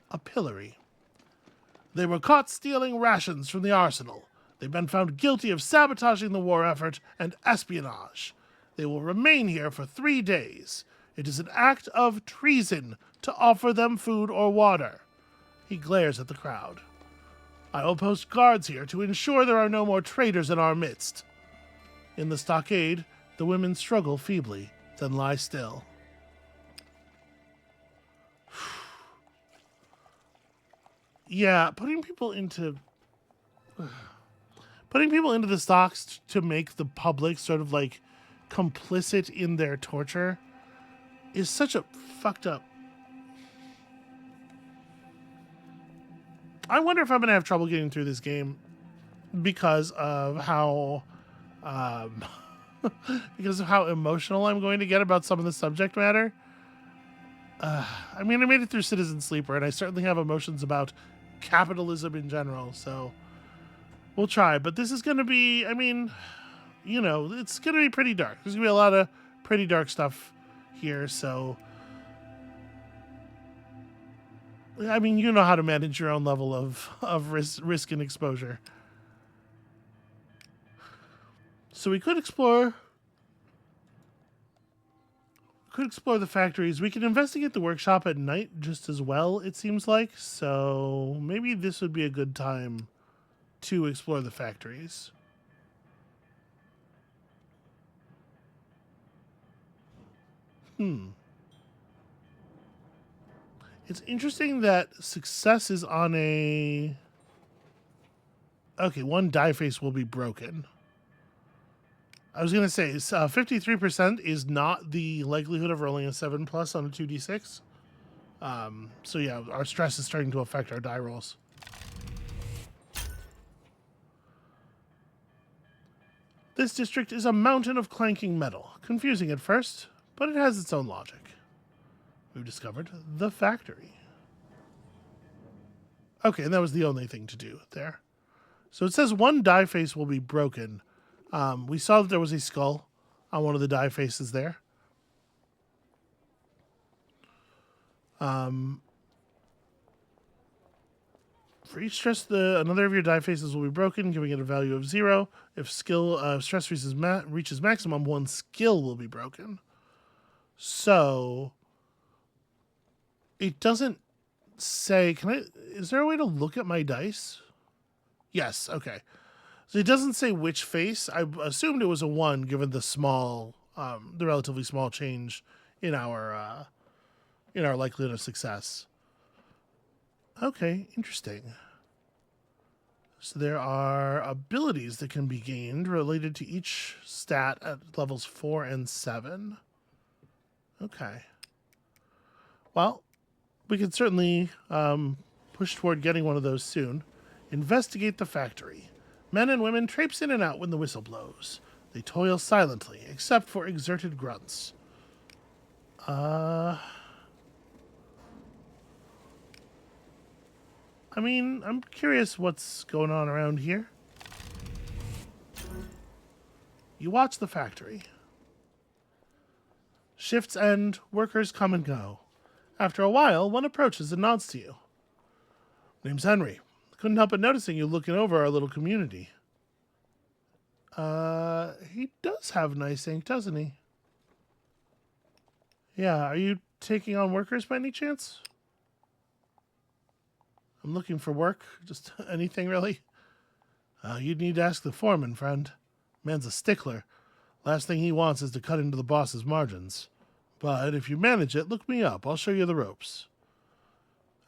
A pillory. They were caught stealing rations from the arsenal. They've been found guilty of sabotaging the war effort and espionage. They will remain here for 3 days. It is an act of treason to offer them food or water. He glares at the crowd. I will post guards here to ensure there are no more traitors in our midst. In the stockade, the women struggle feebly, then lie still. Yeah, putting people into putting people into the stocks to make the public sort of like complicit in their torture is such a fucked up. I wonder if I'm going to have trouble getting through this game because of how because of how emotional I'm going to get about some of the subject matter. I mean, I made it through Citizen Sleeper, and I certainly have emotions about capitalism in general, so we'll try. But this is going to be, I mean, you know, it's going to be pretty dark. There's going to be a lot of pretty dark stuff here, so I mean, you know how to manage your own level of risk and exposure. So we could explore the factories. We can investigate the workshop at night just as well, it seems like. So maybe this would be a good time to explore the factories. It's interesting that success is on a... Okay, one die face will be broken. I was going to say, 53% is not the likelihood of rolling a 7 plus on a 2d6. So yeah, our stress is starting to affect our die rolls. This district is a mountain of clanking metal. Confusing at first, but it has its own logic. We've discovered the factory. Okay, and that was the only thing to do there. So it says one die face will be broken. We saw that there was a skull on one of the die faces there. For each stress, another of your die faces will be broken, giving it a value of 0. If stress reaches maximum, one skill will be broken. So it doesn't say, is there a way to look at my dice? Yes, okay. So it doesn't say which face. I assumed it was a 1 given the relatively small change in our likelihood of success. Okay, interesting. So there are abilities that can be gained related to each stat at levels 4 and 7. Okay. Well, we could certainly push toward getting one of those soon. Investigate the factory. Men and women traipse in and out when the whistle blows. They toil silently, except for exerted grunts. I mean, I'm curious what's going on around here. You watch the factory. Shifts end, workers come and go. After a while, one approaches and nods to you. Name's Henry. Couldn't help but noticing you looking over our little community. He does have nice ink, doesn't he? Yeah, are you taking on workers by any chance? I'm looking for work. Just anything, really? You'd need to ask the foreman, friend. Man's a stickler. Last thing he wants is to cut into the boss's margins. But if you manage it, look me up. I'll show you the ropes.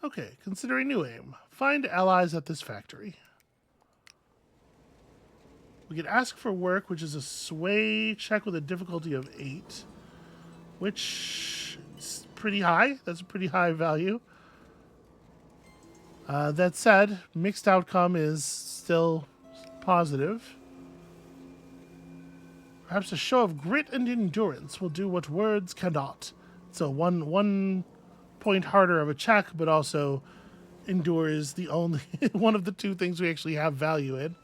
Okay, consider a new aim. Find allies at this factory. We could ask for work, which is a sway check with a difficulty of 8. Which is pretty high. That's a pretty high value. That said, mixed outcome is still positive. Perhaps a show of grit and endurance will do what words cannot. So one point harder of a check, but also endure is the only one of the two things we actually have value in.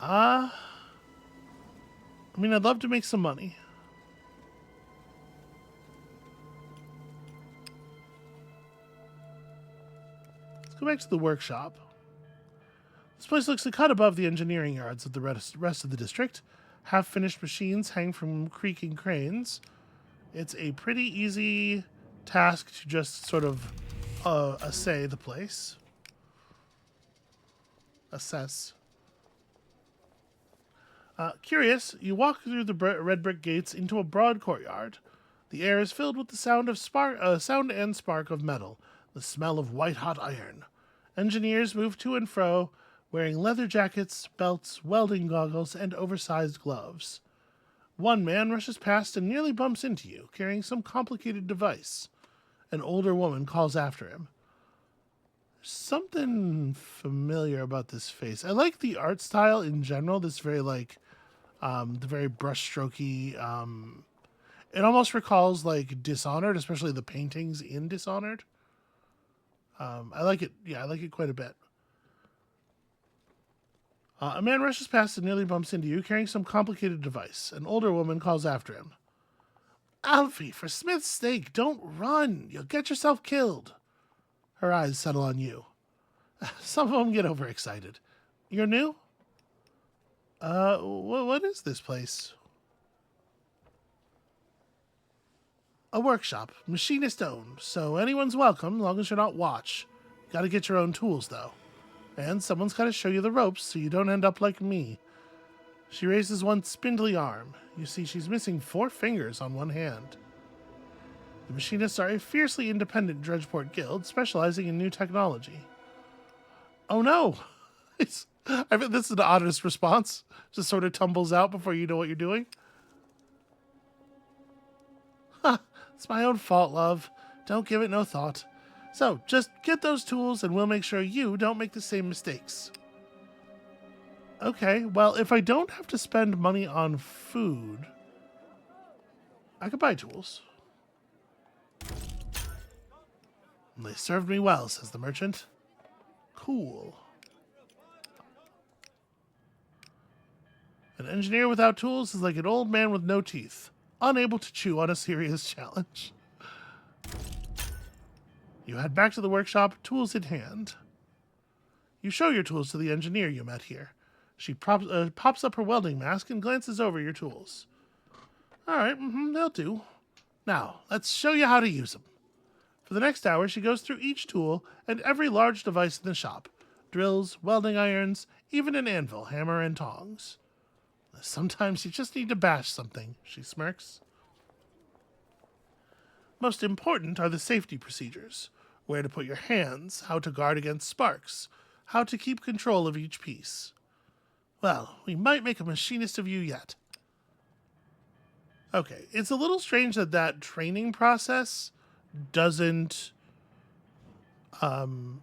I mean, I'd love to make some money. Let's go back to the workshop. This place looks a cut above the engineering yards of the rest of the district. Half-finished machines hang from creaking cranes. It's a pretty easy task to just sort of assay the place. Assess. Curious, you walk through the red brick gates into a broad courtyard. The air is filled with the sound and spark of metal, the smell of white-hot iron. Engineers move to and fro, wearing leather jackets, belts, welding goggles, and oversized gloves. One man rushes past and nearly bumps into you, carrying some complicated device. An older woman calls after him. Something familiar about this face. I like the art style in general. This very the very brushstrokey. It almost recalls like Dishonored, especially the paintings in Dishonored. I like it. Yeah, I like it quite a bit. A man rushes past and nearly bumps into you, carrying some complicated device. An older woman calls after him. Alfie, for Smith's sake, don't run. You'll get yourself killed. Her eyes settle on you. Some of them get overexcited. You're new? What is this place? A workshop, machinist owned, so anyone's welcome, long as you're not watch. Gotta get your own tools, though. And someone's gotta show you the ropes so you don't end up like me. She raises one spindly arm. You see she's missing 4 fingers on one hand. The machinists are a fiercely independent Dredgeport guild specializing in new technology. Oh no! I bet this is the oddest response. Just sort of tumbles out before you know what you're doing. Ha! It's my own fault, love. Don't give it no thought. So, just get those tools and we'll make sure you don't make the same mistakes. Okay, well, if I don't have to spend money on food, I could buy tools. They served me well, says the merchant. Cool. An engineer without tools is like an old man with no teeth, unable to chew on a serious challenge. You head back to the workshop, tools in hand. You show your tools to the engineer you met here. She pops up her welding mask and glances over your tools. All right, they'll do. Now, let's show you how to use them. For the next hour, she goes through each tool and every large device in the shop. Drills, welding irons, even an anvil, hammer, and tongs. Sometimes you just need to bash something, she smirks. Most important are the safety procedures. Where to put your hands, how to guard against sparks, how to keep control of each piece. Well, we might make a machinist of you yet. Okay, it's a little strange that training process doesn't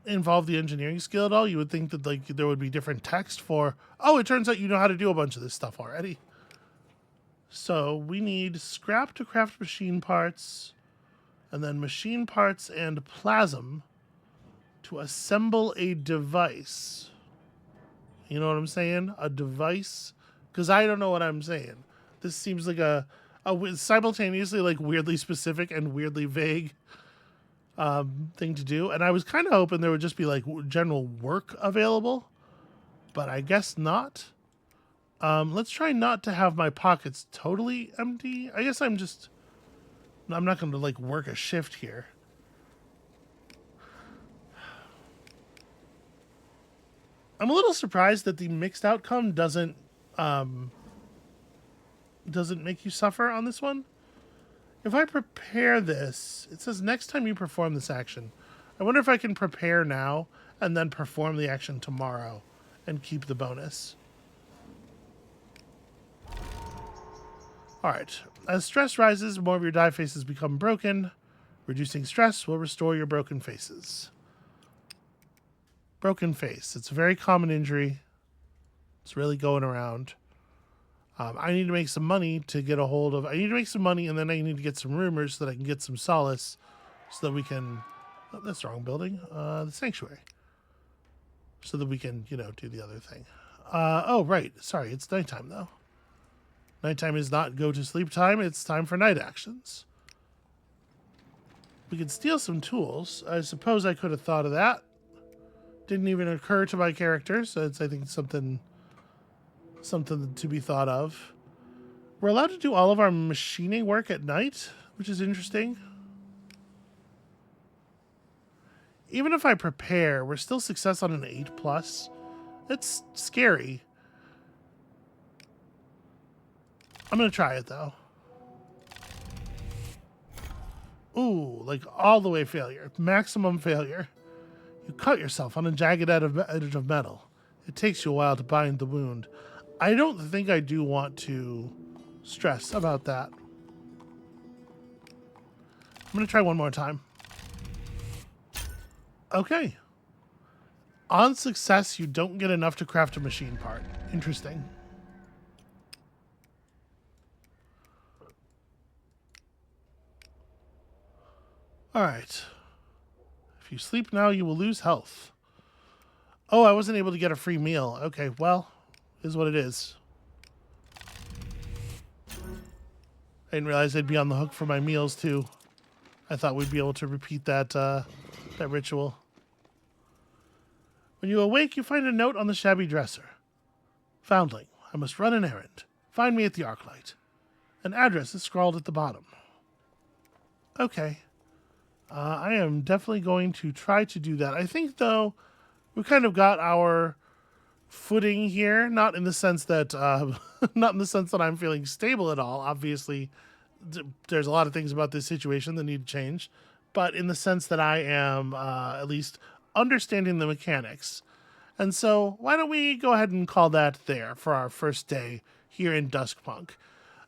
involve the engineering skill at all. You would think that there would be different text for, oh, it turns out you know how to do a bunch of this stuff already. So we need scrap to craft machine parts, and then machine parts and plasm to assemble a device. You know what I'm saying? A device? Because I don't know what I'm saying. This seems like a simultaneously like weirdly specific and weirdly vague thing to do. And I was kind of hoping there would just be like general work available, but I guess not. Let's try not to have my pockets totally empty. I guess I'm not going to like work a shift here. I'm a little surprised that the mixed outcome doesn't make you suffer on this one. If I prepare this, it says next time you perform this action. I wonder if I can prepare now and then perform the action tomorrow and keep the bonus. Alright, as stress rises, more of your die faces become broken. Reducing stress will restore your broken faces. Broken face. It's a very common injury. It's really going around. I need to make some money to get a hold of... I need to make some money, and then I need to get some rumors so that I can get some solace so that we can... Oh, that's the wrong building. The sanctuary. So that we can, do the other thing. Oh, right. Sorry, it's nighttime, though. Nighttime is not go to sleep time. It's time for night actions. We could steal some tools. I suppose I could have thought of that. Didn't even occur to my character, so it's, I think, something to be thought of. We're allowed to do all of our machining work at night, which is interesting. Even if I prepare, we're still success on an 8+. It's scary. I'm going to try it, though. Ooh, like all the way failure. Maximum failure. You cut yourself on a jagged edge of metal. It takes you a while to bind the wound. I don't think I do want to stress about that. I'm going to try one more time. Okay. On success, you don't get enough to craft a machine part. Interesting. Alright. If you sleep now, you will lose health. Oh, I wasn't able to get a free meal. Okay, well, is what it is. I didn't realize I'd be on the hook for my meals, too. I thought we'd be able to repeat that, that ritual. When you awake, you find a note on the shabby dresser. Foundling, I must run an errand. Find me at the Arclight. An address is scrawled at the bottom. Okay. I am definitely going to try to do that. I think, though, we kind of got our footing here. Not in the sense that, not in the sense that I'm feeling stable at all. Obviously, there's a lot of things about this situation that need to change. But in the sense that I am, at least, understanding the mechanics. And so, why don't we go ahead and call that there for our first day here in Duskpunk.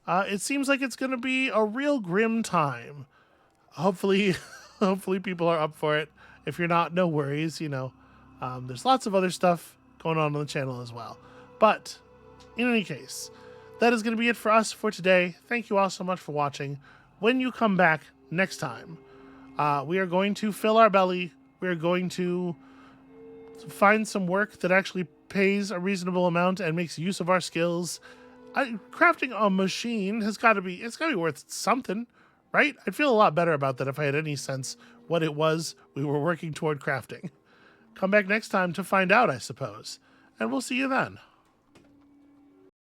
It seems like it's going to be a real grim time. Hopefully, hopefully people are up for it. If you're not, no worries, you know. There's lots of other stuff going on the channel as well. But, in any case, that is going to be it for us for today. Thank you all so much for watching. When you come back next time, we are going to fill our belly. We are going to find some work that actually pays a reasonable amount and makes use of our skills. Crafting a machine has got to be, it's got to be worth something, right? I'd feel a lot better about that if I had any sense what it was we were working toward crafting. Come back next time to find out, I suppose. And we'll see you then.